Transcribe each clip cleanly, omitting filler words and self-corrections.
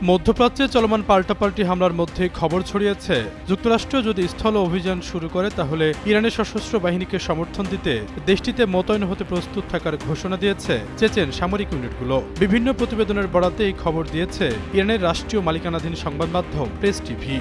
মধ্যপ্রাচ্যে চলমান পাল্টাপাল্টি হামলার মধ্যে খবর ছড়িয়েছে যুক্তরাষ্ট্র যদি স্থল অভিযান শুরু করে তাহলে ইরানের সশস্ত্র বাহিনীকে সমর্থন দিতে দেশটিতে মোতায়েন হতে প্রস্তুত থাকার ঘোষণা দিয়েছে চেচেন সামরিক ইউনিটগুলো। বিভিন্ন প্রতিবেদনের বরাতে এই খবর দিয়েছে ইরানের রাষ্ট্রীয় মালিকানাধীন সংবাদ মাধ্যম প্রেস টিভি।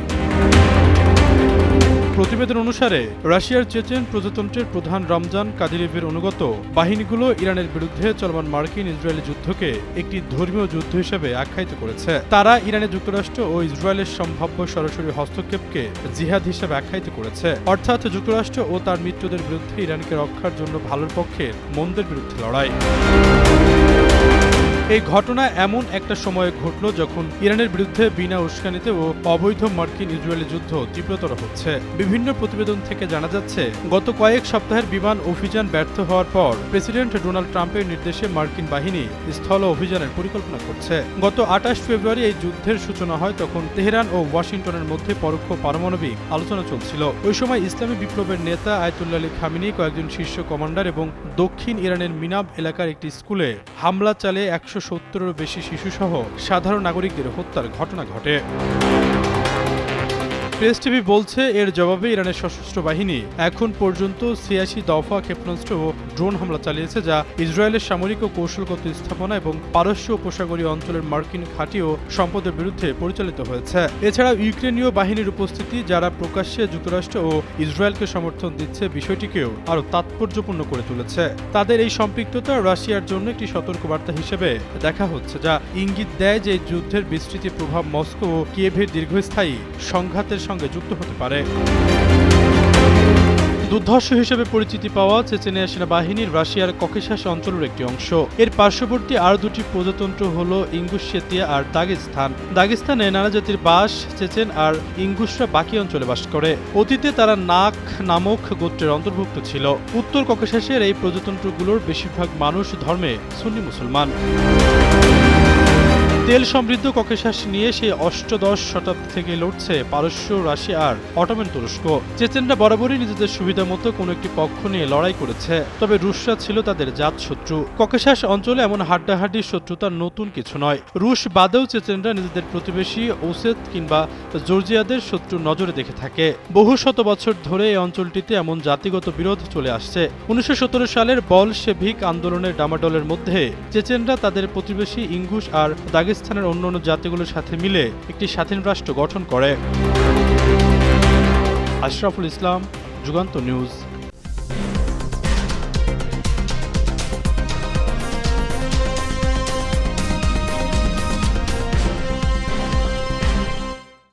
প্রতিবেদন অনুসারে রাশিয়ার চেচেন প্রজাতন্ত্রের প্রধান রমজান কাদিরেভের অনুগত বাহিনীগুলো ইরানের বিরুদ্ধে চলমান মার্কিন ইসরায়েলি যুদ্ধকে একটি ধর্মীয় যুদ্ধ হিসেবে আখ্যায়িত করেছে। তারা ইরানে যুক্তরাষ্ট্র ও ইসরায়েলের সম্ভাব্য সরাসরি হস্তক্ষেপকে জিহাদ হিসেবে আখ্যায়িত করেছে, অর্থাৎ যুক্তরাষ্ট্র ও তার মিত্রদের বিরুদ্ধে ইরানকে রক্ষার জন্য ভালোর পক্ষে মন্দের বিরুদ্ধে লড়াই। এই ঘটনা এমন একটা সময়ে ঘটল যখন ইরানের বিরুদ্ধে বিনা উস্কানিতে ও অবৈধ মার্কিন ইসরায়েলি যুদ্ধ তীব্রতর হচ্ছে। বিভিন্ন প্রতিবেদন থেকে জানা যাচ্ছে, গত কয়েক সপ্তাহের বিমান অভিযান ব্যর্থ হওয়ার পর প্রেসিডেন্ট ডোনাল্ড ট্রাম্পের নির্দেশে মার্কিন বাহিনী স্থল অভিযানের পরিকল্পনা করছে। গত ২৮ ফেব্রুয়ারি এই যুদ্ধের সূচনা হয়, তখন তেহরান ও ওয়াশিংটনের মধ্যে পরোক্ষ পারমাণবিক আলোচনা চলছিল। ওই সময় ইসলামী বিপ্লবের নেতা আয়াতুল্লাহ আলী খামেনি, কয়েকজন শীর্ষ কমান্ডার এবং দক্ষিণ ইরানের মিনাব এলাকার একটি স্কুলে হামলা চালিয়ে ১৭০-এরও বেশি শিশুসহ সাধারণ নাগরিকদের হত্যার ঘটনা ঘটে। প্রেস টিভি বলছে, এর জবাবে ইরানের সশস্ত্র বাহিনী এখন পর্যন্ত ৮৬ দফা ক্ষেপণাস্ত্র ও ড্রোন হামলা চালিয়েছে, যা ইসরায়েলের সামরিক ও কৌশলগত স্থাপনা এবং পারস্য উপসাগরীয় অঞ্চলের মার্কিন ঘাঁটি ও সম্পদের বিরুদ্ধে পরিচালিত হয়েছে। এছাড়াও ইউক্রেনীয় বাহিনীর উপস্থিতি, যারা প্রকাশ্যে যুক্তরাষ্ট্র ও ইসরায়েলকে সমর্থন দিচ্ছে, বিষয়টিকেও আরও তাৎপর্যপূর্ণ করে তুলেছে। তাদের এই সম্পৃক্ততা রাশিয়ার জন্য একটি সতর্কবার্তা হিসেবে দেখা হচ্ছে, যা ইঙ্গিত দেয় যে যুদ্ধের বিস্তৃতি প্রভাব মস্কো ও কিয়েভের দীর্ঘস্থায়ী সংঘাতের সঙ্গে যুক্ত হতে পারে। দুর্ধর্ষ হিসেবে পরিচিতি পাওয়া চেচেনিয়া সেনাবাহিনীর রাশিয়ার ককেশাস অঞ্চলের একটি অংশ। এর পার্শ্ববর্তী আরও দুটি প্রজাতন্ত্র হল ইঙ্গুশেতিয়া আর দাগেস্তান। দাগেস্তানে নানা জাতির বাস, চেচেন আর ইঙ্গুশরা বাকি অঞ্চলে বাস করে। অতীতে তারা নাক নামক গোত্রের অন্তর্ভুক্ত ছিল। উত্তর ককেশাসের এই প্রজাতন্ত্রগুলোর বেশিরভাগ মানুষ ধর্মে সুন্নি মুসলমান। তেল সমৃদ্ধ ককেশাস নিয়ে সেই অষ্টদশ শতাব্দী থেকে লড়ছে পারস্য, রাশিয়া আর অটোমান তুরস্ক। চেচেনরা বরাবরই নিজেদের সুবিধা মতো কোনো একটি পক্ষ নিয়ে লড়াই করেছে, তবে রুশরা ছিল তাদের জাতশত্রু। ককেশাস অঞ্চলে এমন হাড্ডাহাড্ডি শত্রুতা নতুন কিছু নয়। রুশ বাদেও চেচেনরা নিজেদের প্রতিবেশী ওসেত কিংবা জর্জিয়াদের শত্রু নজরে দেখে থাকে। বহু শত বছর ধরে এই অঞ্চলটিতে এমন জাতিগত বিরোধ চলে আসছে। ১৯১৭ সালের বলশেভিক আন্দোলনের ডামাডোলের মধ্যে চেচেনরা তাদের প্রতিবেশী ইঙ্গুশ আর দাগেস্তানের অন্যান্য জাতিগুলোর সাথে মিলে একটি স্বাধীন রাষ্ট্র গঠন করে। আশরাফুল ইসলাম, যুগান্তর নিউজ।